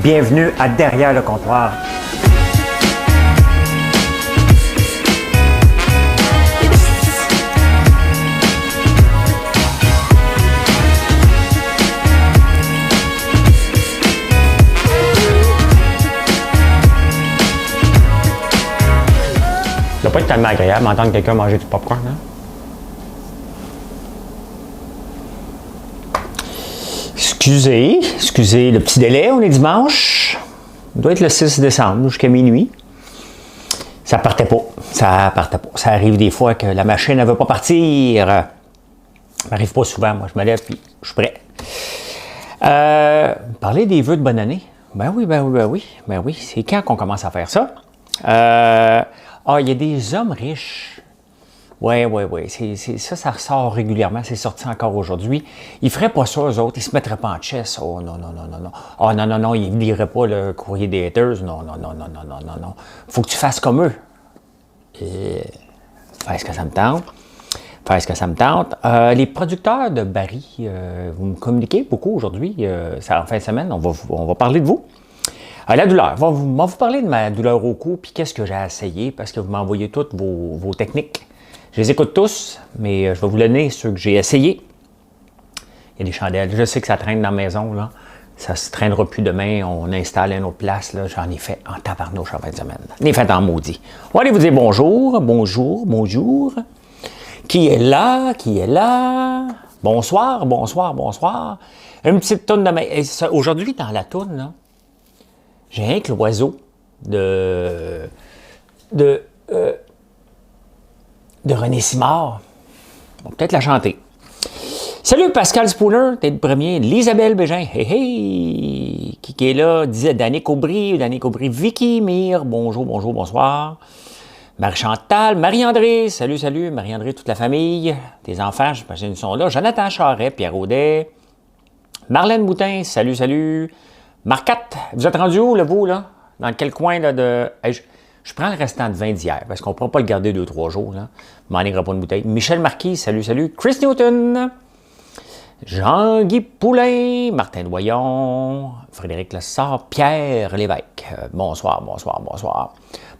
Bienvenue à Derrière le comptoir. Ça doit pas être tellement agréable d'entendre quelqu'un manger du popcorn, hein? Excusez le petit délai, on est dimanche. Ça doit être le 6 décembre jusqu'à minuit. Ça partait pas. Ça arrive des fois que la machine ne veut pas partir. Ça n'arrive pas souvent. Moi, je me lève et je suis prêt. Parler des vœux de bonne année. Ben oui. C'est quand qu'on commence à faire ça? Il y a des hommes riches. Oui. Ça ressort régulièrement. C'est sorti encore aujourd'hui. Ils ne feraient pas ça, eux autres. Ils ne se mettraient pas en chess. Oh non. Oh non. Ils ne liraient pas le courrier des haters. Non. Faut que tu fasses comme eux. Fais ce que ça me tente. Les producteurs de barils, vous me communiquez beaucoup aujourd'hui. En fin de semaine, on va parler de vous. La douleur. On va vous parler de ma douleur au cou, puis qu'est-ce que j'ai essayé, parce que vous m'envoyez toutes vos techniques. Je les écoute tous, mais je vais vous donner ceux que j'ai essayés. Il y a des chandelles. Je sais que ça traîne dans la maison, là. Ça ne se traînera plus demain. On installe à une autre place, là. J'en ai fait en tabarnouche en fin de semaine. J'en ai fait en maudit. On va aller vous dire bonjour. Qui est là? Bonsoir. Une petite toune de main. Aujourd'hui, dans la toune, là, j'ai rien que l'oiseau de René Simard. On va peut-être la chanter. Salut Pascal Spooner, t'es le premier. L'Isabelle Bégin, hey. Qui est là? Disait Danick Aubry, Vicky Mire, bonsoir. Marie-Chantal, Marie-André, salut, Marie-André, toute la famille. Tes enfants, j'imagine, ils sont là. Jonathan Charret, Pierre Audet. Marlène Boutin, salut. Marquette, vous êtes rendu où, là, vous, là? Dans quel coin, là, de... Hey, je prends le restant de vin d'hier, parce qu'on ne pourra pas le garder 2-3 jours, là. M'en ira pas une bouteille. Michel Marquis, salut. Chris Newton. Jean-Guy Poulain. Martin Doyon. Frédéric Lessard. Pierre Lévesque. Bonsoir.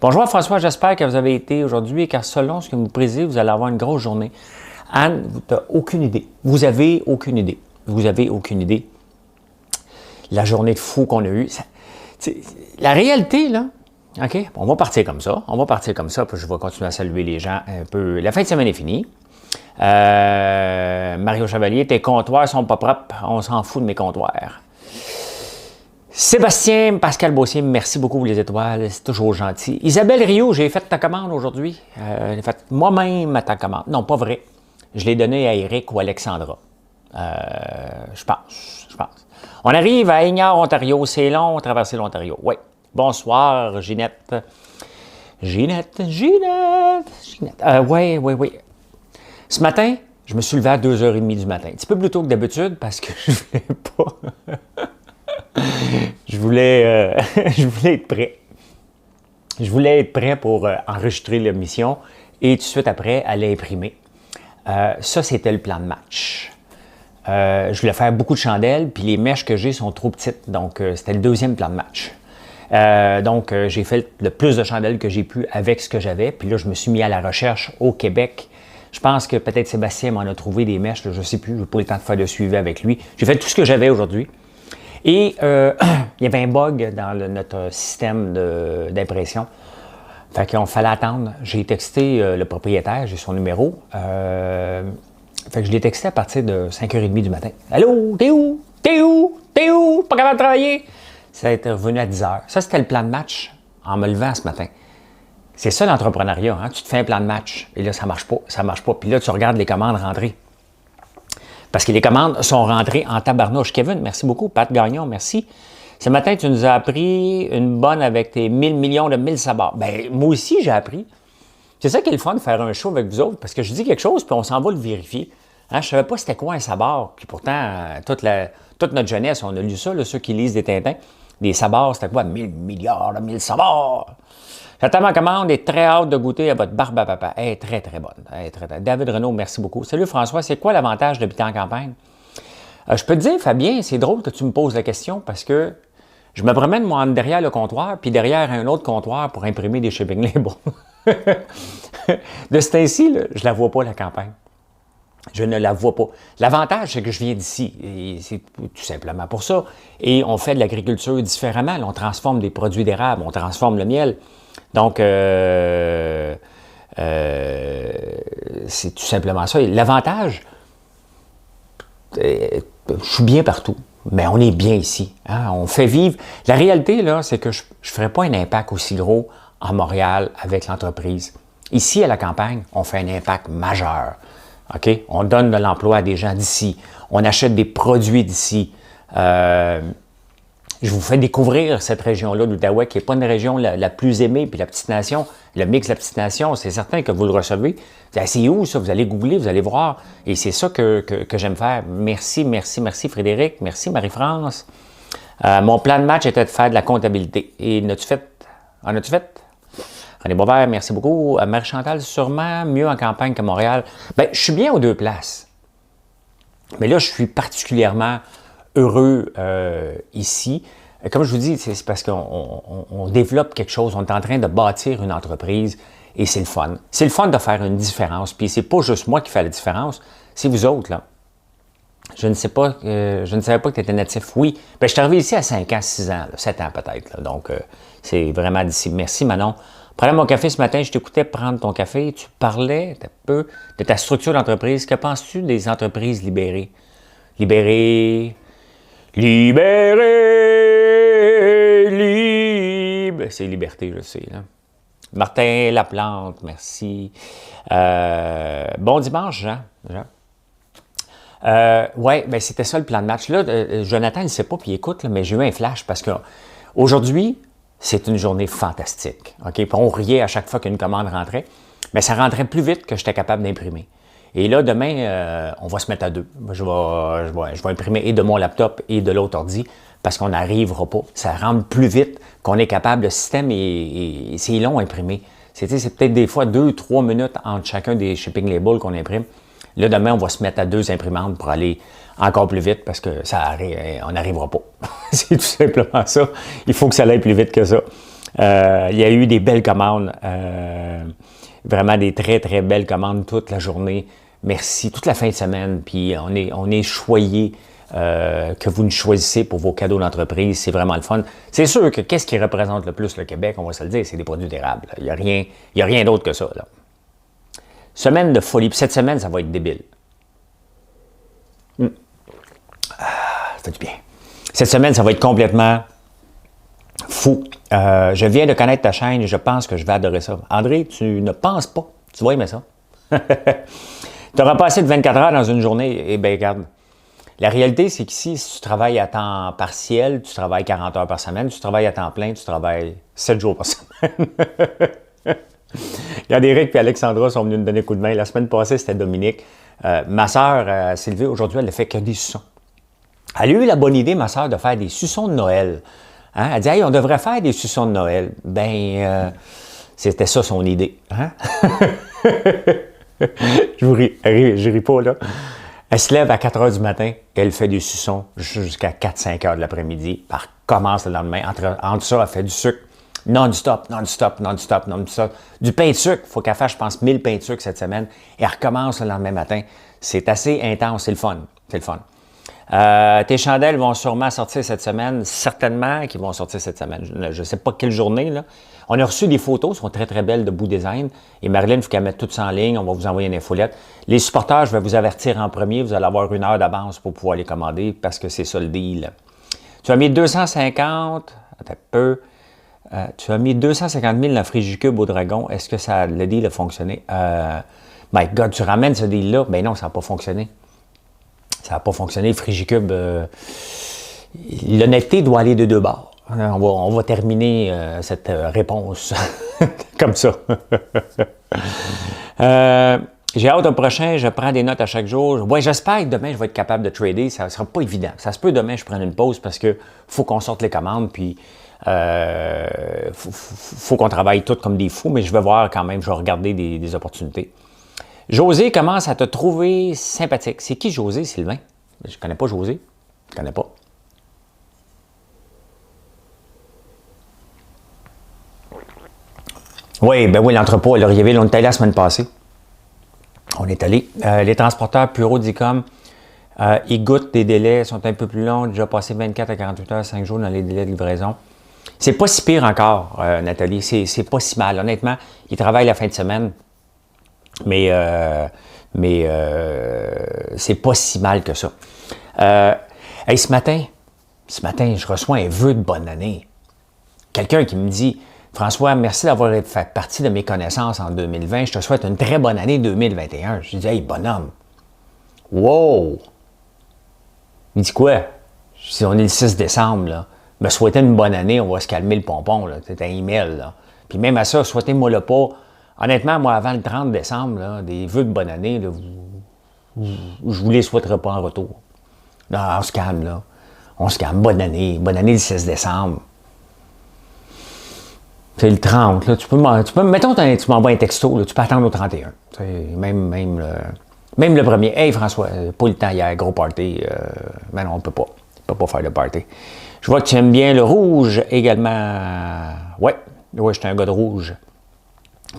Bonjour, François. J'espère que vous avez été aujourd'hui, car selon ce que vous prédisez, vous allez avoir une grosse journée. Anne, vous n'avez aucune idée. Vous avez aucune idée. La journée de fou qu'on a eue. La réalité, là, OK, on va partir comme ça, puis je vais continuer à saluer les gens un peu. La fin de semaine est finie. Mario Chevalier, tes comptoirs sont pas propres, on s'en fout de mes comptoirs. Sébastien, Pascal Bossier, merci beaucoup pour les étoiles, c'est toujours gentil. Isabelle Rio, j'ai fait ta commande aujourd'hui. J'ai fait moi-même ta commande. Non, pas vrai. Je l'ai donné à Eric ou Alexandra. Je pense. On arrive à Ignore, Ontario. C'est long, traverser l'Ontario. Oui. Bonsoir, Ginette. Oui. Ce matin, je me suis levé à 2h30 du matin. Un petit peu plus tôt que d'habitude parce que je voulais pas... je voulais être prêt. Je voulais être prêt pour enregistrer l'émission et tout de suite après, aller imprimer. Ça, c'était le plan de match. Je voulais faire beaucoup de chandelles, puis les mèches que j'ai sont trop petites. Donc, c'était le deuxième plan de match. Donc, j'ai fait le plus de chandelles que j'ai pu avec ce que j'avais. Puis là, je me suis mis à la recherche au Québec. Je pense que peut-être Sébastien m'en a trouvé des mèches. Là, je ne sais plus, je n'ai pas eu le temps de faire de suivi avec lui. J'ai fait tout ce que j'avais aujourd'hui. Et il y avait un bug dans notre système d'impression. Fait qu'on fallait attendre. J'ai texté le propriétaire, j'ai son numéro. Fait que je l'ai texté à partir de 5h30 du matin. « Allô, t'es où? Pas capable de travailler? » Ça a été revenu à 10h. Ça, c'était le plan de match en me levant ce matin. C'est ça l'entrepreneuriat, hein? Tu te fais un plan de match et là, ça marche pas. Puis là, tu regardes les commandes rentrées. Parce que les commandes sont rentrées en tabarnouche. Kevin, merci beaucoup. Pat Gagnon, merci. Ce matin, tu nous as appris une bonne avec tes 1000 millions de 1000 sabords. Ben, moi aussi, j'ai appris. C'est ça qui est le fun de faire un show avec vous autres, parce que je dis quelque chose, puis on s'en va le vérifier. Hein, je ne savais pas c'était quoi un sabord. Puis pourtant, toute notre jeunesse, on a lu ça, là, ceux qui lisent des Tintins. Des sabords, c'était quoi? 1000 milliards de 1000 sabords. J'attends ma commande et très hâte de goûter à votre barbe à papa. Elle est très, très bonne. David Renaud, merci beaucoup. Salut François, c'est quoi l'avantage d'habiter en campagne? Je peux te dire, Fabien, c'est drôle que tu me poses la question parce que Je me promène, moi, derrière le comptoir, puis derrière un autre comptoir pour imprimer des shipping labels. De ce temps-ci, je ne la vois pas, la campagne. Je ne la vois pas. L'avantage, c'est que je viens d'ici. Et c'est tout simplement pour ça. Et on fait de l'agriculture différemment. Là, on transforme des produits d'érable, on transforme le miel. Donc, c'est tout simplement ça. Et l'avantage, je suis bien partout, mais on est bien ici. Hein? On fait vivre. La réalité, là, c'est que je ne ferai pas un impact aussi gros à Montréal avec l'entreprise. Ici, à la campagne, on fait un impact majeur. OK? On donne de l'emploi à des gens d'ici. On achète des produits d'ici. Je vous fais découvrir cette région-là d'Outaouais, qui n'est pas une région la plus aimée, puis la petite nation, le mix de la petite nation, c'est certain que vous le recevez. C'est où ça? Vous allez googler, vous allez voir. Et c'est ça que j'aime faire. Merci, merci, merci Frédéric. Merci Marie-France. Mon plan de match était de faire de la comptabilité. Et en as-tu fait? René Boisvert, merci beaucoup. Marie-Chantal, sûrement mieux en campagne que Montréal. Bien, je suis bien aux deux places. Mais là, je suis particulièrement heureux ici. Comme je vous dis, c'est parce qu'on développe quelque chose. On est en train de bâtir une entreprise et c'est le fun. C'est le fun de faire une différence. Puis c'est pas juste moi qui fais la différence, c'est vous autres, là. Je ne savais pas que tu étais natif. Oui. Bien, je suis arrivé ici à 5 ans, 6 ans, là, 7 ans peut-être. Là. Donc, c'est vraiment d'ici. Merci, Manon. Prenais mon café ce matin, je t'écoutais prendre ton café. Tu parlais un peu de ta structure d'entreprise. Que penses-tu des entreprises libérées? Libérées. C'est liberté, je sais. Là. Martin Laplante, merci. Bon dimanche, Jean. Oui, ben c'était ça le plan de match. Là, Jonathan, il ne sait pas, puis il écoute, là, mais j'ai eu un flash parce qu'aujourd'hui, c'est une journée fantastique. OK? Puis on riait à chaque fois qu'une commande rentrait, mais ça rentrait plus vite que j'étais capable d'imprimer. Et là, demain, on va se mettre à deux. Je vais imprimer et de mon laptop et de l'autre ordi parce qu'on n'arrivera pas. Ça rentre plus vite qu'on est capable. Le système, et c'est long à imprimer. C'est peut-être des fois 2-3 minutes entre chacun des shipping labels qu'on imprime. Là, demain, on va se mettre à 2 imprimantes pour aller encore plus vite parce que on n'arrivera pas. C'est tout simplement ça. Il faut que ça aille plus vite que ça. Il y a eu des belles commandes. Vraiment des très, très belles commandes toute la journée. Merci. Toute la fin de semaine. Puis on est choyés que vous nous choisissez pour vos cadeaux d'entreprise. C'est vraiment le fun. C'est sûr que qu'est-ce qui représente le plus le Québec, on va se le dire, c'est des produits d'érable. Il n'y a rien d'autre que ça. Là. Semaine de folie. Puis cette semaine, ça va être débile. Ça fait du bien. Cette semaine, ça va être complètement fou. Je viens de connaître ta chaîne et je pense que je vais adorer ça. André, tu ne penses pas. Tu vas aimer ça. Tu auras passé de 24 heures dans une journée. Eh bien, regarde. La réalité, c'est qu'ici, si tu travailles à temps partiel, tu travailles 40 heures par semaine. Si tu travailles à temps plein, tu travailles 7 jours par semaine. Regarde, Eric et Alexandra sont venus me donner un coup de main. La semaine passée, c'était Dominique. Ma sœur, Sylvie, aujourd'hui, elle ne fait que des suçons. Elle a eu la bonne idée, ma sœur, de faire des suçons de Noël. Hein? Elle dit, hey, on devrait faire des suçons de Noël. Ben, c'était ça son idée. Hein? je ris pas, là. Elle se lève à 4 heures du matin et elle fait des suçons jusqu'à 4-5 heures de l'après-midi. Elle recommence le lendemain. Entre ça, elle fait du sucre non-stop. Du pain de sucre. Il faut qu'elle fasse, je pense, 1000 pains de sucre cette semaine. Et elle recommence le lendemain matin. C'est assez intense. C'est le fun. Tes chandelles vont sûrement sortir cette semaine. Certainement qu'ils vont sortir cette semaine. Je ne sais pas quelle journée, là. On a reçu des photos, elles sont très, très belles de Bout Design. Et Marilyn, il faut qu'elle mette tout ça en ligne. On va vous envoyer une infolette. Les supporters, je vais vous avertir en premier. Vous allez avoir 1 heure d'avance pour pouvoir les commander parce que c'est ça le deal. Tu as mis 250. Attends un peu. Tu as mis 250 000 dans Frigicube au Dragon. Est-ce que le deal a fonctionné? My God, tu ramènes ce deal-là? Ben non, ça n'a pas fonctionné. Ça n'a pas fonctionné. Frigicube, l'honnêteté doit aller de deux bords. On va terminer cette réponse comme ça. J'ai hâte au prochain, je prends des notes à chaque jour. Ouais, j'espère que demain, je vais être capable de trader. Ça ne sera pas évident. Ça se peut demain, je prenne une pause parce qu'il faut qu'on sorte les commandes, puis faut qu'on travaille tous comme des fous, mais je vais voir quand même, je vais regarder des opportunités. José commence à te trouver sympathique. C'est qui José, Sylvain? Je ne connais pas José. Je ne connais pas. Oui, ben oui, l'entrepôt à Laurierville, on est allé la semaine passée. On est allé. Les transporteurs Puro Dicom, ils goûtent des délais, sont un peu plus longs, déjà passé 24 à 48 heures, 5 jours dans les délais de livraison. C'est pas si pire encore, Nathalie, c'est pas si mal. Honnêtement, ils travaillent la fin de semaine, mais c'est pas si mal que ça. Hey, ce matin, je reçois un vœu de bonne année. Quelqu'un qui me dit « François, merci d'avoir fait partie de mes connaissances en 2020. Je te souhaite une très bonne année 2021. » Je dis « Hey, bonhomme! » Wow! Il dit quoi? Je dis « On est le 6 décembre, là. Me souhaiter une bonne année, on va se calmer le pompon, là. C'est un email, là. Puis même à ça, souhaitez-moi-le pas. Honnêtement, moi, avant le 30 décembre, là, des vœux de bonne année, là, je vous les souhaiterai pas en retour. Non, on se calme, là. On se calme. Bonne année le 6 décembre. C'est le 30, là. Mettons, tu m'envoies un texto, là, tu peux attendre au 31. Même le premier. Hey François, pas le temps hier, gros party. Mais non, on peut pas. On peut pas faire de party. Je vois que tu aimes bien le rouge également. Ouais, je suis un gars de rouge.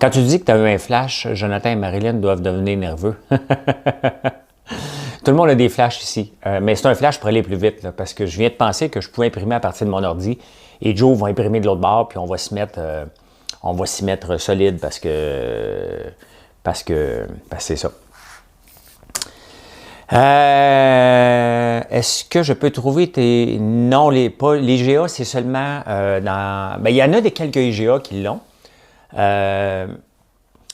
Quand tu dis que tu as eu un flash, Jonathan et Marilyn doivent devenir nerveux. Tout le monde a des flashs ici, mais c'est un flash pour aller plus vite, là, parce que je viens de penser que je pouvais imprimer à partir de mon ordi et Joe va imprimer de l'autre bord, puis on va s'y mettre solide parce que c'est ça. Est-ce que je peux trouver tes... Non, les GA, c'est seulement dans... Ben, il y en a quelques IGA qui l'ont.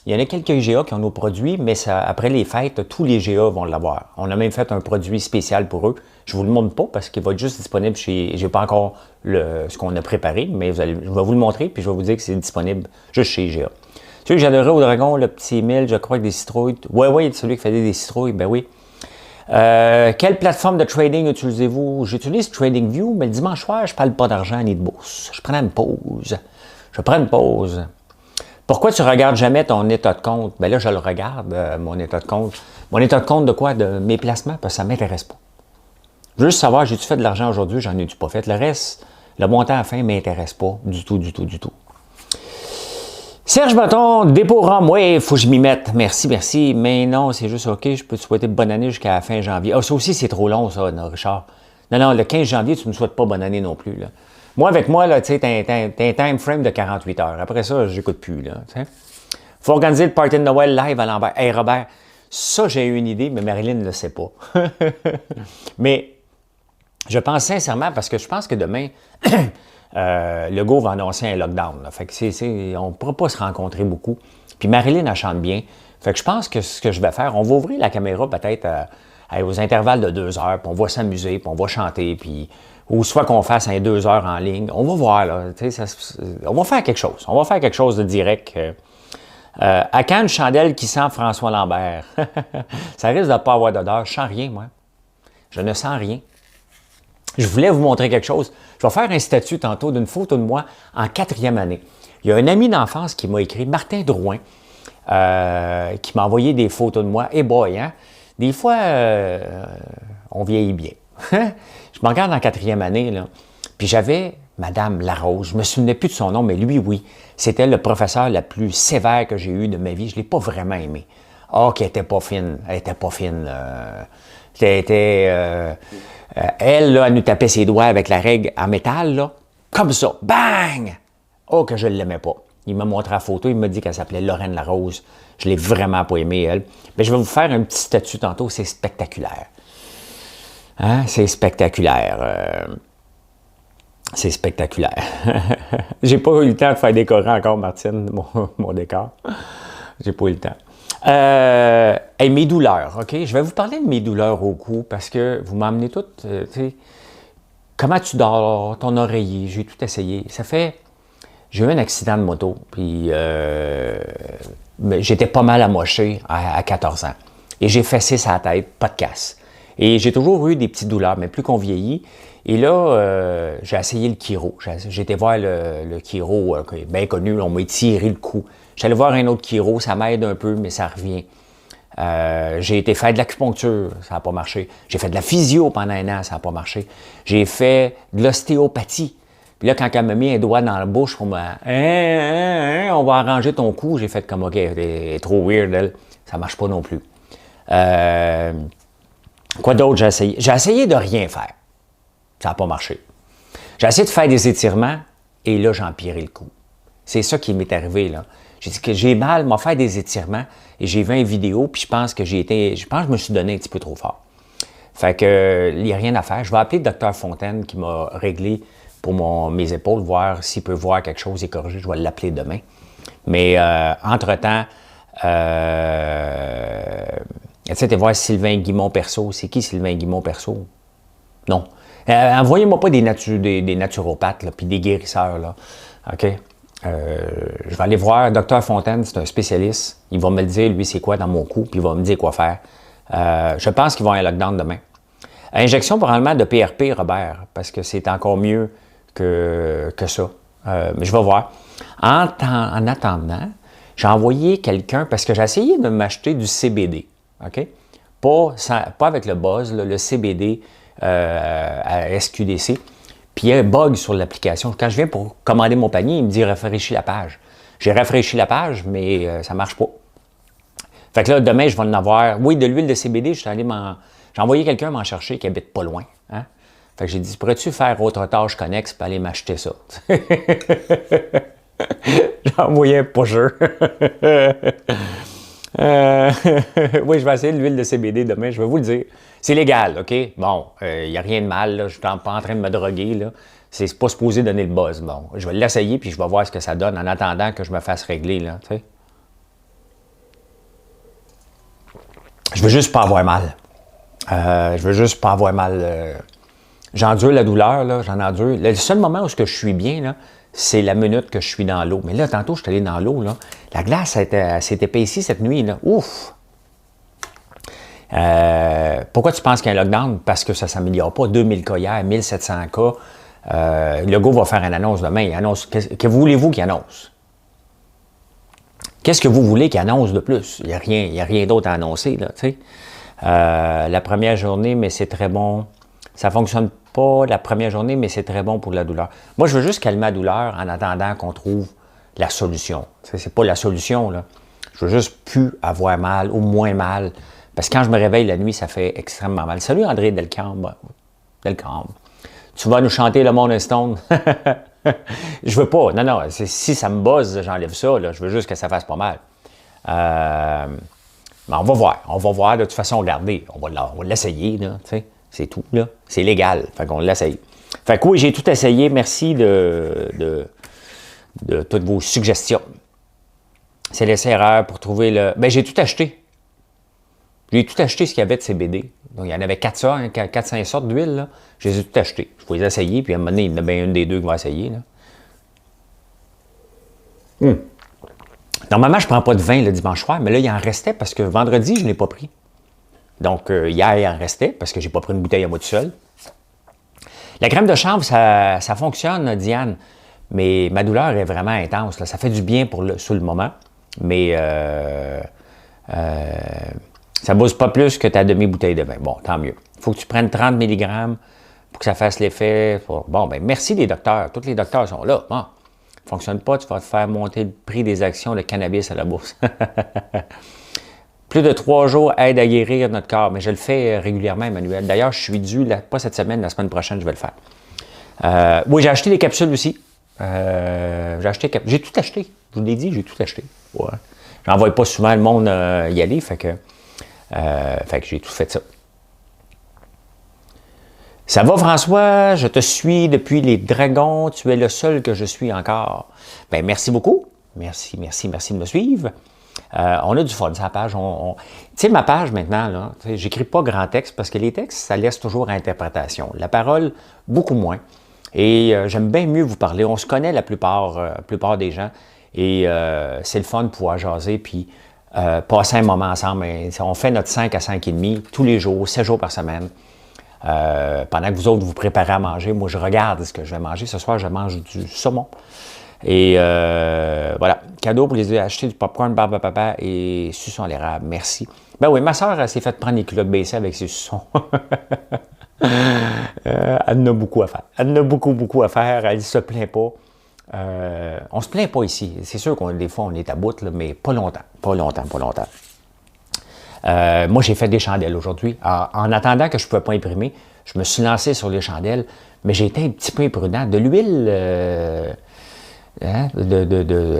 Il y en a quelques IGA qui ont nos produits, mais après les fêtes, tous les GA vont l'avoir. On a même fait un produit spécial pour eux. Je ne vous le montre pas parce qu'il va être juste disponible chez... Je n'ai pas encore ce qu'on a préparé, mais je vais vous le montrer puis je vais vous dire que c'est disponible juste chez IGA. Celui que j'adorais au Dragon, le petit Emile, je crois que des citrouilles. Oui, celui qui faisait des citrouilles, ben oui. Quelle plateforme de trading utilisez-vous? J'utilise TradingView, mais le dimanche soir, je ne parle pas d'argent ni de bourse. Je prends une pause. Pourquoi tu ne regardes jamais ton état de compte? Bien là, je le regarde, mon état de compte. Mon état de compte de quoi? De mes placements, parce que ça ne m'intéresse pas. Je veux juste savoir, j'ai-tu fait de l'argent aujourd'hui? J'en ai-tu pas fait? Le reste, le montant à la fin ne m'intéresse pas du tout. Serge Bâton, dépôt ROM, oui, il faut que je m'y mette. Merci. Mais non, c'est juste OK, je peux te souhaiter bonne année jusqu'à la fin janvier. Ah, ça aussi, c'est trop long, ça, non, Richard. Non, le 15 janvier, tu ne me souhaites pas bonne année non plus, là. Moi, avec moi, là, tu sais, t'as un time frame de 48 heures. Après ça, je n'écoute plus, là, tu sais. Faut organiser le party de Noël live à Lambert. Hey, Robert, ça, j'ai eu une idée, mais Marilyn ne le sait pas. Mais je pense sincèrement, parce que je pense que demain, Legault va annoncer un lockdown. Là. Fait que on ne pourra pas se rencontrer beaucoup. Puis Marilyn, elle chante bien. Fait que je pense que ce que je vais faire, on va ouvrir la caméra peut-être aux intervalles de 2 heures, puis on va s'amuser, puis on va chanter, puis ou soit qu'on fasse un 2 heures en ligne. On va voir, là. On va faire quelque chose. On va faire quelque chose de direct. À quand une chandelle qui sent François Lambert? Ça risque de ne pas avoir d'odeur. Je sens rien, moi. Je ne sens rien. Je voulais vous montrer quelque chose. Je vais faire un statut tantôt d'une photo de moi en 4e année. Il y a un ami d'enfance qui m'a écrit, Martin Drouin, qui m'a envoyé des photos de moi. Eh boy, hein? Des fois, on vieillit bien. Je me regarde en 4e année, là. Puis j'avais Madame Larose. Je ne me souvenais plus de son nom, mais lui, oui. C'était le professeur le plus sévère que j'ai eu de ma vie. Je ne l'ai pas vraiment aimé. Ah, qu'elle n'était pas fine. Elle n'était pas fine. Elle, là, elle nous tapait ses doigts avec la règle en métal, là. Comme ça. Bang! Oh, que je ne l'aimais pas. Il m'a montré la photo. Il m'a dit qu'elle s'appelait Lorraine Larose. Je ne l'ai vraiment pas aimée, elle. Mais je vais vous faire un petit statut tantôt. C'est spectaculaire. Hein? C'est spectaculaire. C'est spectaculaire. J'ai pas eu le temps de faire décorer encore, Martine, mon décor. J'ai pas eu le temps. Hey, mes douleurs, OK? Je vais vous parler de mes douleurs au cou parce que vous m'emmenez toutes, tu sais, comment tu dors, ton oreiller, j'ai tout essayé. J'ai eu un accident de moto, puis j'étais pas mal amoché à 14 ans. Et j'ai fessé sa tête, pas de casse. Et j'ai toujours eu des petites douleurs, mais plus qu'on vieillit. Et là, j'ai essayé le chiro. J'ai été voir le chiro, bien connu, on m'a étiré le cou. J'allais voir un autre chiro, ça m'aide un peu, mais ça revient. J'ai été faire de l'acupuncture, ça n'a pas marché. J'ai fait de la physio pendant 1 an, ça n'a pas marché. J'ai fait de l'ostéopathie. Puis là, quand elle m'a mis un doigt dans la bouche, on m'a on va arranger ton cou. J'ai fait comme, OK, elle est trop weird, elle. Ça marche pas non plus. Quoi d'autre j'ai essayé? J'ai essayé de rien faire. Ça n'a pas marché. J'ai essayé de faire des étirements et là, j'ai empiré le coup. C'est ça qui m'est arrivé, là. J'ai dit que j'ai mal, m'a fait des étirements et j'ai vu une vidéo, puis je pense que je me suis donné un petit peu trop fort. Fait que, il n'y a rien à faire. Je vais appeler le docteur Fontaine qui m'a réglé pour mes épaules, voir s'il peut voir quelque chose et corriger. Je vais l'appeler demain. Mais, entre-temps, essaie de voir Sylvain Guimond-Perceau. C'est qui Sylvain Guimond-Perceau? Non. Envoyez-moi pas des naturopathes, là, puis des guérisseurs, là. OK? Je vais aller voir Dr Fontaine, c'est un spécialiste. Il va me le dire, lui, c'est quoi dans mon cou, puis il va me dire quoi faire. Je pense qu'ils vont avoir un lockdown demain. Injection probablement de PRP, Robert, parce que c'est encore mieux que ça. Mais je vais voir. En attendant, j'ai envoyé quelqu'un, parce que j'ai essayé de m'acheter du CBD. OK? Pas avec le buzz, là, le CBD à SQDC. Puis il y a un bug sur l'application. Quand je viens pour commander mon panier, il me dit « rafraîchis la page ». J'ai rafraîchi la page, mais ça ne marche pas. Fait que là, demain, je vais en avoir. Oui, de l'huile de CBD, j'ai envoyé quelqu'un m'en chercher qui habite pas loin. Hein? Fait que j'ai dit « pourrais-tu faire autre tâche connexe pour aller m'acheter ça? » J'ai envoyé un pusher. Oui, je vais essayer de l'huile de CBD demain, je vais vous le dire. C'est légal, OK? Bon, il n'y a rien de mal, là. Je ne suis pas en train de me droguer, là. C'est pas supposé donner le buzz. Bon, je vais l'essayer, puis je vais voir ce que ça donne en attendant que je me fasse régler, là, tu sais. Je veux juste pas avoir mal. Je veux juste pas avoir mal. J'endure la douleur, là, j'en endure. Le seul moment où je suis bien, là, c'est la minute que je suis dans l'eau. Mais là, tantôt, je suis allé dans l'eau, là. La glace s'est épaissie cette nuit, là. Ouf! Pourquoi tu penses qu'il y a un lockdown? Parce que ça ne s'améliore pas. 2000 cas hier, 1700 cas. Le gars va faire une annonce demain. Il annonce. Que voulez-vous qu'il annonce? Qu'est-ce que vous voulez qu'il annonce de plus? Il n'y a rien d'autre à annoncer, là, tu sais. La première journée, mais c'est très bon. Ça ne fonctionne pas la première journée, mais c'est très bon pour la douleur. Moi, je veux juste calmer la douleur en attendant qu'on trouve la solution. C'est pas la solution, là. Je veux juste plus avoir mal ou moins mal. Parce que quand je me réveille la nuit, ça fait extrêmement mal. Salut André Delcambre. Tu vas nous chanter Le Monde Stone? Je veux pas. Non. Si ça me buzz, j'enlève ça. Là. Je veux juste que ça fasse pas mal. Mais on va voir. On va voir. De toute façon, regardez. On va l'essayer. C'est tout. Là. C'est légal. Fait qu'on l'essaye. Fait que oui, j'ai tout essayé. Merci de toutes vos suggestions. C'est l'essai-erreur pour trouver le... Ben, j'ai tout acheté. J'ai tout acheté ce qu'il y avait de CBD. Donc, il y en avait 400 sortes d'huile. Je les ai tout achetés. Je vais les essayer, puis à un moment donné, il y en a bien une des deux qui va essayer. Là. Normalement, je ne prends pas de vin le dimanche soir, mais là, il en restait parce que vendredi, je ne l'ai pas pris. Donc, hier, il en restait parce que je n'ai pas pris une bouteille à moi tout seul. La crème de chanvre, ça fonctionne, Diane, mais ma douleur est vraiment intense. Là. Ça fait du bien sur le moment, mais ça ne bosse pas plus que ta demi-bouteille de vin. Bon, tant mieux. Il faut que tu prennes 30 mg pour que ça fasse l'effet. Bon, ben merci les docteurs. Tous les docteurs sont là. Bon, ça ne fonctionne pas, tu vas te faire monter le prix des actions de cannabis à la bourse. Plus de 3 jours aide à guérir notre corps. Mais je le fais régulièrement, Emmanuel. D'ailleurs, je suis dû, pas cette semaine, la semaine prochaine, je vais le faire. Oui, j'ai acheté des capsules aussi. J'ai tout acheté. Je vous l'ai dit, j'ai tout acheté. Ouais. J'envoie pas souvent le monde y aller, fait que j'ai tout fait ça. Ça va, François? Je te suis depuis les Dragons. Tu es le seul que je suis encore. Bien, merci beaucoup. Merci de me suivre. On a du fun sur la page. Tu sais, ma page maintenant, là, j'écris pas grand texte parce que les textes, ça laisse toujours à interprétation. La parole, beaucoup moins. Et j'aime bien mieux vous parler. On se connaît la plupart des gens. Et c'est le fun de pouvoir jaser puis passer un moment ensemble. On fait notre 5 à 5,5 tous les jours, 7 jours par semaine. Pendant que vous autres vous préparez à manger, moi je regarde ce que je vais manger. Ce soir, je mange du saumon. Et voilà, cadeau pour les acheter du popcorn, barbe à papa et suçon à l'érable. Merci. Ben oui, ma soeur, elle s'est fait prendre les culottes baissées avec ses suçons. Elle en a beaucoup à faire. Elle en a beaucoup, beaucoup à faire. Elle ne se plaint pas. On ne se plaint pas ici. C'est sûr qu'on des fois, on est à bout, là, mais pas longtemps. Pas longtemps, pas longtemps. Moi, j'ai fait des chandelles aujourd'hui. En attendant que je ne pouvais pas imprimer, je me suis lancé sur les chandelles, mais j'ai été un petit peu imprudent. De l'huile,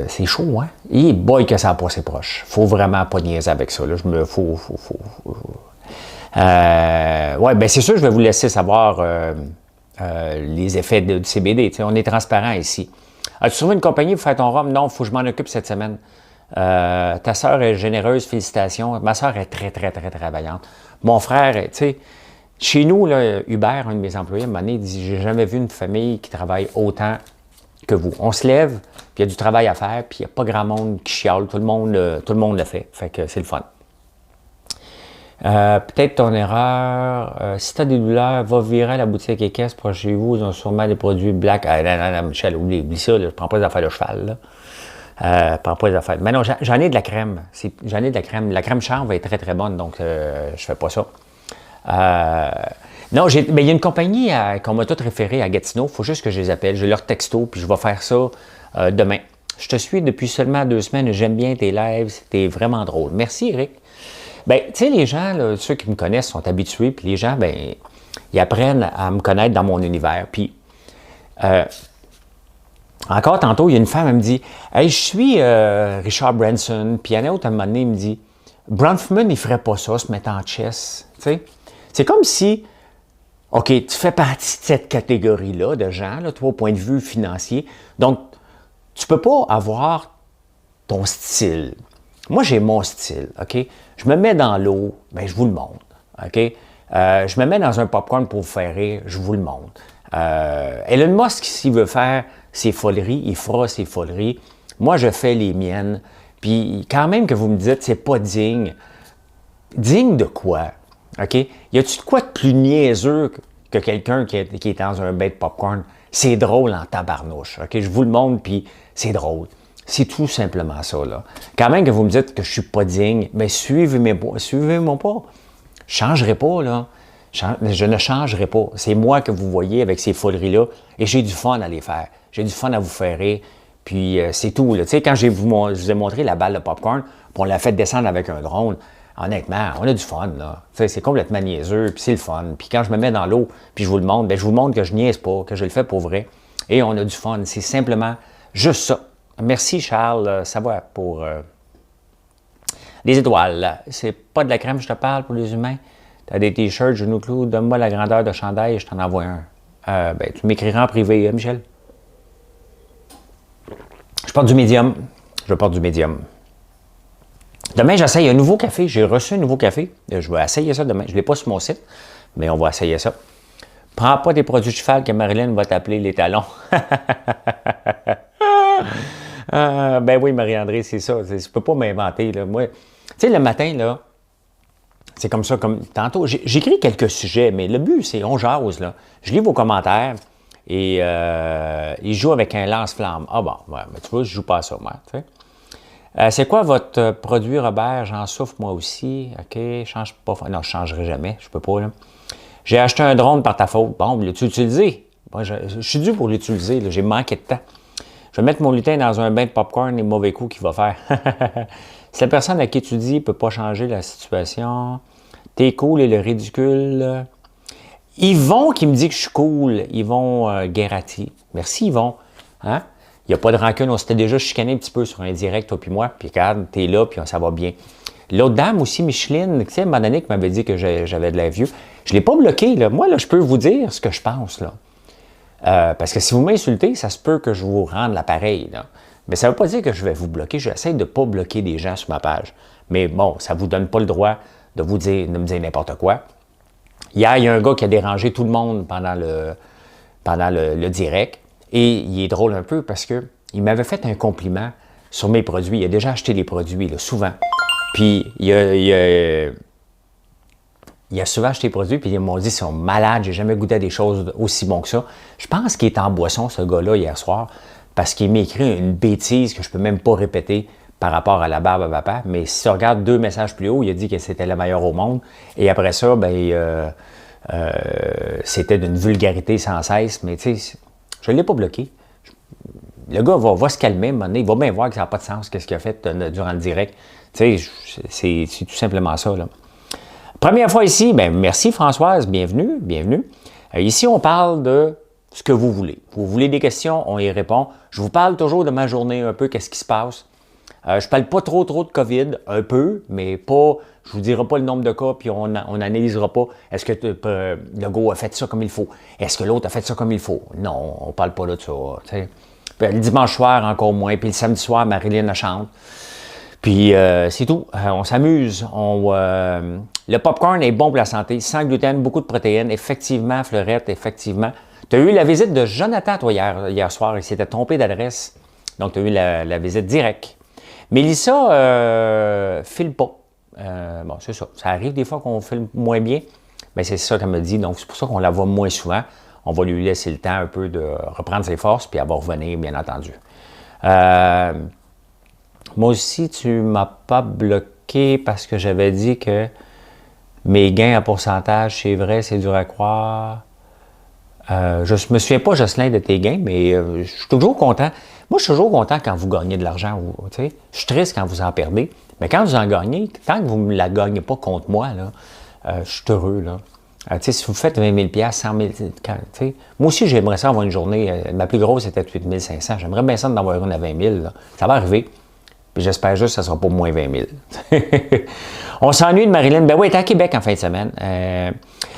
c'est chaud, hein? Et boy, que ça n'a pas ses proches. Faut vraiment pas niaiser avec ça. Là. Ouais, ben c'est sûr, je vais vous laisser savoir les effets du CBD. T'sais, on est transparent ici. As-tu trouvé une compagnie pour faire ton rhum? Non, il faut que je m'en occupe cette semaine. Ta sœur est généreuse, félicitations. Ma sœur est très, très, très travaillante. Mon frère, tu sais, chez nous, là, Hubert, un de mes employés, à un moment donné, il dit, j'ai jamais vu une famille qui travaille autant que vous. On se lève, puis il y a du travail à faire, puis il n'y a pas grand monde qui chiale. Tout le monde le fait. Fait que c'est le fun. Peut-être ton erreur. Si tu as des douleurs, va virer à la boutique et caisse proche chez vous. Ils ont sûrement des produits black. Ah, non, Michel, oublie ça. Là, je ne prends pas les affaires de cheval. Là. Prends pas les affaires. Mais non, j'en ai de la crème. J'en ai de la crème. La crème chanvre est très, très bonne, donc je fais pas ça. Non, mais il y a une compagnie qu'on m'a tout référé à Gatineau. Il faut juste que je les appelle. J'ai leur texto, puis je vais faire ça demain. Je te suis depuis seulement 2 semaines. J'aime bien tes lives. C'était vraiment drôle. Merci, Eric. Bien, tu sais, les gens, là, ceux qui me connaissent sont habitués, puis les gens, bien, ils apprennent à me connaître dans mon univers. Puis, encore tantôt, il y a une femme, elle me dit « Hey, je suis Richard Branson. » Puis il y en a autre, à un moment donné, il me dit « Bronfman, il ferait pas ça, se mettre en chess. » Tu sais, c'est comme si, OK, tu fais partie de cette catégorie-là de gens, là, toi, au point de vue financier. Donc, tu peux pas avoir ton style. Moi, j'ai mon style, OK? Je me mets dans l'eau, bien, je vous le montre, OK? Je me mets dans un popcorn pour vous faire rire, je vous le montre. Elon Musk, s'il veut faire ses foleries, il fera ses foleries. Moi, je fais les miennes. Puis, quand même que vous me dites, c'est pas digne. Digne de quoi? OK? Y a-tu de quoi de plus niaiseux que quelqu'un qui est dans un bain de popcorn? C'est drôle en tabarnouche, OK? Je vous le montre, puis c'est drôle. C'est tout simplement ça, là. Quand même que vous me dites que je suis pas digne, bien, suivez-moi pas. Je ne changerai pas, là. Je ne changerai pas. C'est moi que vous voyez avec ces foleries-là, et j'ai du fun à les faire. J'ai du fun à vous faire rire, puis c'est tout, là. Tu sais, quand je vous ai montré la balle de popcorn, puis on l'a fait descendre avec un drone, honnêtement, on a du fun, là. Tu sais, c'est complètement niaiseux, puis c'est le fun. Puis quand je me mets dans l'eau, puis je vous le montre, bien, je vous montre que je niaise pas, que je le fais pour vrai, et on a du fun. C'est simplement juste ça. Merci, Charles. Ça va pour les étoiles. C'est pas de la crème, je te parle, pour les humains. Tu as des t-shirts, genoux clous, donne-moi la grandeur de chandail et je t'en envoie un. Ben, tu m'écriras en privé, Michel. Je porte du médium. Je porte du médium. Demain, j'essaye un nouveau café. J'ai reçu un nouveau café. Je vais essayer ça demain. Je ne l'ai pas sur mon site, mais on va essayer ça. Prends pas des produits de cheval que Marilyn va t'appeler les talons. Ben oui, Marie-André, c'est ça. Je ne peux pas m'inventer. Moi, tu sais, le matin, là, c'est comme ça, comme tantôt. J'écris quelques sujets, mais le but, c'est on jase, là. Je lis vos commentaires et ils jouent avec un lance-flamme. Ah bon, ouais, mais tu vois, je joue pas à ça, moi. Tu sais. C'est quoi votre produit, Robert? J'en souffre, moi aussi. OK, change pas. Non, je ne changerai jamais. Je peux pas, là. J'ai acheté un drone par ta faute. Bon, l'as-tu utilisé? Bon, je suis dû pour l'utiliser. J'ai manqué de temps. Je vais mettre mon lutin dans un bain de popcorn et mauvais coup qu'il va faire. Si la personne à qui tu dis ne peut pas changer la situation, t'es cool et le ridicule. Yvon qui me dit que je suis cool. Yvon Guerrati. Merci, Yvon. Hein? Il n'y a pas de rancune. On s'était déjà chicané un petit peu sur un direct, toi puis moi. Puis regarde, t'es là, puis ça va bien. L'autre dame aussi, Micheline, tu sais, à un moment donné, qui m'avait dit que j'avais de l'air vieux. Je ne l'ai pas bloqué, là. Moi, là, je peux vous dire ce que je pense, là. Parce que si vous m'insultez, ça se peut que je vous rende l'appareil, là. Mais ça ne veut pas dire que je vais vous bloquer. J'essaie de ne pas bloquer des gens sur ma page. Mais bon, ça ne vous donne pas le droit de me dire n'importe quoi. Hier, il y a un gars qui a dérangé tout le monde pendant le direct. Et il est drôle un peu parce qu'il m'avait fait un compliment sur mes produits. Il a déjà acheté des produits, là, souvent. Puis, il a souvent acheté des produits, puis ils m'ont dit, ils sont malades, j'ai jamais goûté à des choses aussi bonnes que ça. Je pense qu'il est en boisson, ce gars-là, hier soir, parce qu'il m'a écrit une bêtise que je peux même pas répéter par rapport à la barbe à papa. Mais si tu regardes 2 messages plus haut, il a dit que c'était la meilleure au monde. Et après ça, ben, c'était d'une vulgarité sans cesse, mais tu sais, je ne l'ai pas bloqué. Le gars va se calmer, à un moment donné, il va bien voir que ça n'a pas de sens, qu'est-ce qu'il a fait durant le direct. Tu sais, c'est tout simplement ça, là. Première fois ici, bien, merci Françoise, bienvenue, bienvenue. Ici, on parle de ce que vous voulez. Vous voulez des questions, on y répond. Je vous parle toujours de ma journée un peu, qu'est-ce qui se passe. Je ne parle pas trop de COVID, un peu, mais pas, je ne vous dirai pas le nombre de cas, puis on n'analysera pas, est-ce que le gars a fait ça comme il faut? Est-ce que l'autre a fait ça comme il faut? Non, on ne parle pas de ça. T'sais. Puis, le dimanche soir, encore moins, puis le samedi soir, Marilyn chante. Puis c'est tout, on s'amuse. Le popcorn est bon pour la santé, sans gluten, beaucoup de protéines, effectivement, Fleurette, effectivement. Tu as eu la visite de Jonathan, toi, hier soir, il s'était trompé d'adresse, donc tu as eu la visite directe. Mélissa file pas. Bon, c'est ça. Ça arrive des fois qu'on filme moins bien, mais c'est ça qu'elle me dit. Donc, c'est pour ça qu'on la voit moins souvent. On va lui laisser le temps un peu de reprendre ses forces, puis elle va revenir, bien entendu. Moi aussi, tu ne m'as pas bloqué parce que j'avais dit que mes gains à pourcentage, c'est vrai, c'est dur à croire. Je ne me souviens pas, Jocelyn, de tes gains, mais je suis toujours content. Moi, je suis toujours content quand vous gagnez de l'argent. Je suis triste quand vous en perdez. Mais quand vous en gagnez, tant que vous ne la gagnez pas contre moi, là, je suis heureux. Là. Si vous faites 20 000 100 000 moi aussi, j'aimerais ça avoir une journée. Ma plus grosse était 8 500. J'aimerais bien ça d'en avoir une à 20 000. Là. Ça va arriver. Puis j'espère juste que ça ne sera pas moins 20 000. On s'ennuie de Marilyn. Ben oui, elle est à Québec en fin de semaine.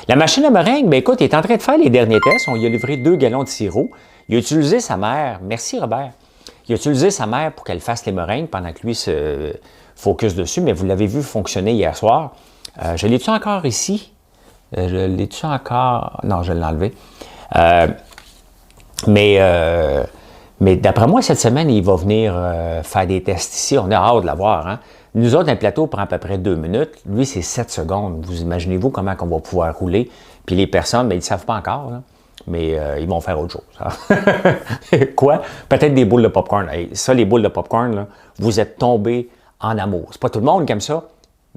La machine à meringue, ben écoute, il est en train de faire les derniers tests. On lui a livré 2 gallons de sirop. Il a utilisé sa mère. Merci, Robert. Il a utilisé sa mère pour qu'elle fasse les meringues pendant que lui se focus dessus. Mais vous l'avez vu fonctionner hier soir. Je l'ai-tu encore ici? Je l'ai-tu encore? Non, je l'ai enlevé. Mais d'après moi, cette semaine, il va venir faire des tests ici. On a hâte de l'avoir. Hein? Nous autres, un plateau prend à peu près 2 minutes. Lui, c'est 7 secondes. Vous imaginez-vous comment on va pouvoir rouler? Puis les personnes, bien, ils ne savent pas encore, là, mais ils vont faire autre chose. Hein? Quoi? Peut-être des boules de popcorn. Hey, ça, les boules de popcorn, là, vous êtes tombés en amour. C'est pas tout le monde qui aime ça,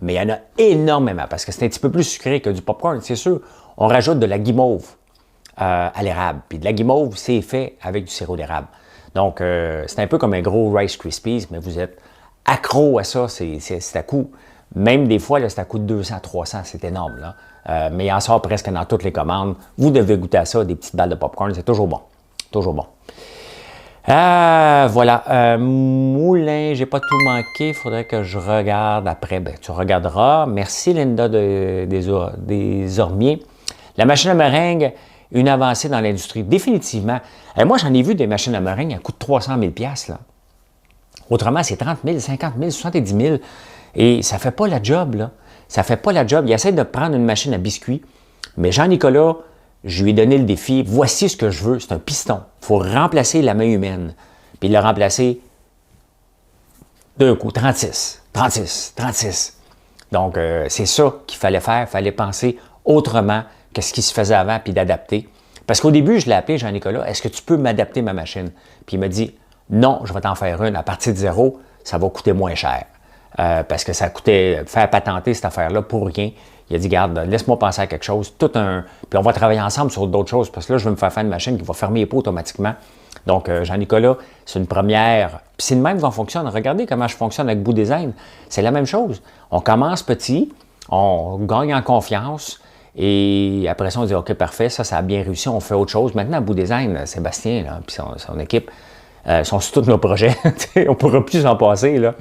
mais il y en a énormément parce que c'est un petit peu plus sucré que du popcorn, c'est sûr. On rajoute de la guimauve à l'érable. Puis de la guimauve, c'est fait avec du sirop d'érable. Donc, c'est un peu comme un gros Rice Krispies, mais vous êtes accro à ça, c'est à coup. Même des fois, là, c'est à coup de 200, 300, c'est énorme. Là. Mais il en sort presque dans toutes les commandes. Vous devez goûter à ça, des petites balles de popcorn, c'est toujours bon. Toujours bon. Voilà. Moulin, j'ai pas tout manqué, il faudrait que je regarde après. Ben, tu regarderas. Merci, Linda des Ormiers. La machine à meringue, une avancée dans l'industrie, définitivement. Moi, j'en ai vu des machines à meringue à coût de 300 000 $. Là. Autrement, c'est 30 000, 50 000, 70 000. Et ça ne fait pas la job, là. Ça ne fait pas la job. Il essaie de prendre une machine à biscuits. Mais Jean-Nicolas, je lui ai donné le défi. Voici ce que je veux. C'est un piston. Il faut remplacer la main humaine. Puis il l'a remplacé d'un coup. 36, 36, 36. Donc, c'est ça qu'il fallait faire. Il fallait penser autrement que ce qui se faisait avant, puis d'adapter. Parce qu'au début, je l'ai appelé Jean-Nicolas, est-ce que tu peux m'adapter ma machine? Puis il m'a dit, non, je vais t'en faire une. À partir de 0, ça va coûter moins cher. Parce que ça coûtait, faire patenter cette affaire-là pour rien. Il a dit, garde, laisse-moi penser à quelque chose. Puis on va travailler ensemble sur d'autres choses, parce que là, je vais me faire une machine qui va fermer les pots automatiquement. Donc, Jean-Nicolas, c'est une première. Puis c'est le même qu'on fonctionne. Regardez comment je fonctionne avec Bout Design. C'est la même chose. On commence petit, on gagne en confiance. Et après ça, on dit, OK, parfait, ça a bien réussi, on fait autre chose. Maintenant, à Bout Design, Sébastien, là, puis son équipe, sont sur tous nos projets. On ne pourra plus s'en passer, là.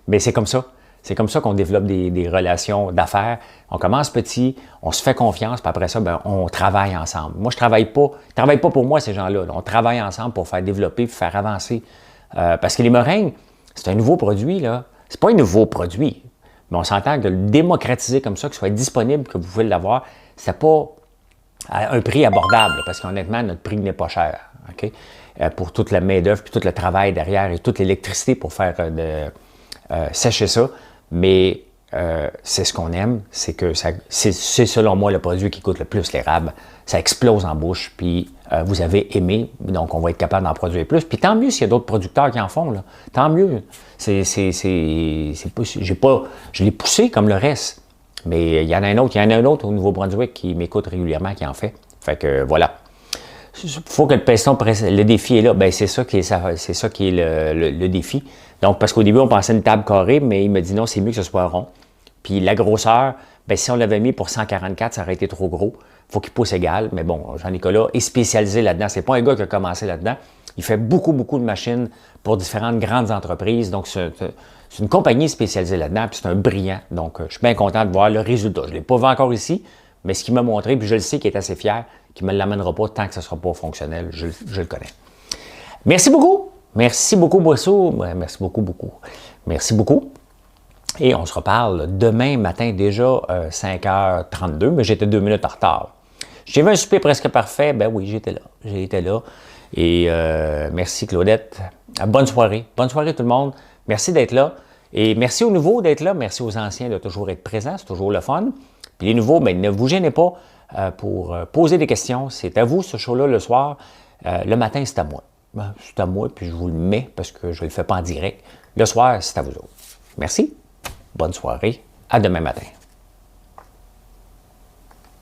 Mais c'est comme ça. C'est comme ça qu'on développe des relations d'affaires. On commence petit, on se fait confiance, puis après ça, bien, on travaille ensemble. Moi, je ne travaille pas pour moi, ces gens-là. On travaille ensemble pour faire développer, pour faire avancer. Parce que les meringues, c'est un nouveau produit, là. C'est pas un nouveau produit. Mais on s'entend que de le démocratiser comme ça, que ce soit disponible, que vous pouvez l'avoir, c'est pas à un prix abordable, parce qu'honnêtement, notre prix n'est pas cher. Okay? Pour toute la main-d'œuvre, puis tout le travail derrière et toute l'électricité pour faire sécher ça. Mais c'est ce qu'on aime, c'est que c'est selon moi le produit qui coûte le plus l'érable. Ça explose en bouche, puis vous avez aimé, donc on va être capable d'en produire plus. Puis tant mieux s'il y a d'autres producteurs qui en font, là. Tant mieux. Je l'ai poussé comme le reste. Mais il y en a un autre au Nouveau-Brunswick qui m'écoute régulièrement, qui en fait. Fait que voilà. Il faut que le piston, le défi est là. Ben c'est ça qui est le défi. Donc, parce qu'au début, on pensait une table carrée, mais il me dit non, c'est mieux que ce soit rond. Puis la grosseur, ben si on l'avait mis pour 144, ça aurait été trop gros. Il faut qu'il pousse égal. Mais bon, Jean-Nicolas est spécialisé là-dedans. C'est pas un gars qui a commencé là-dedans. Il fait beaucoup de machines pour différentes grandes entreprises. Donc, c'est une compagnie spécialisée là-dedans, puis c'est un brillant. Donc, je suis bien content de voir le résultat. Je ne l'ai pas vu encore ici, mais ce qu'il m'a montré, puis je le sais qu'il est assez fier, qu'il ne me l'amènera pas tant que ce ne sera pas fonctionnel. Je le connais. Merci beaucoup. Merci beaucoup, Boisseau. Merci beaucoup. Merci beaucoup. Et on se reparle demain matin, déjà 5h32, mais j'étais 2 minutes en retard. J'ai vu un souper presque parfait. Ben oui, j'étais là. J'étais là. Et merci, Claudette. Bonne soirée. Bonne soirée, tout le monde. Merci d'être là. Et merci aux nouveaux d'être là. Merci aux anciens de toujours être présents. C'est toujours le fun. Puis les nouveaux, bien, ne vous gênez pas pour poser des questions. C'est à vous, ce show-là, le soir. Le matin, c'est à moi. C'est à moi, puis je vous le mets parce que je ne le fais pas en direct. Le soir, c'est à vous autres. Merci. Bonne soirée. À demain matin.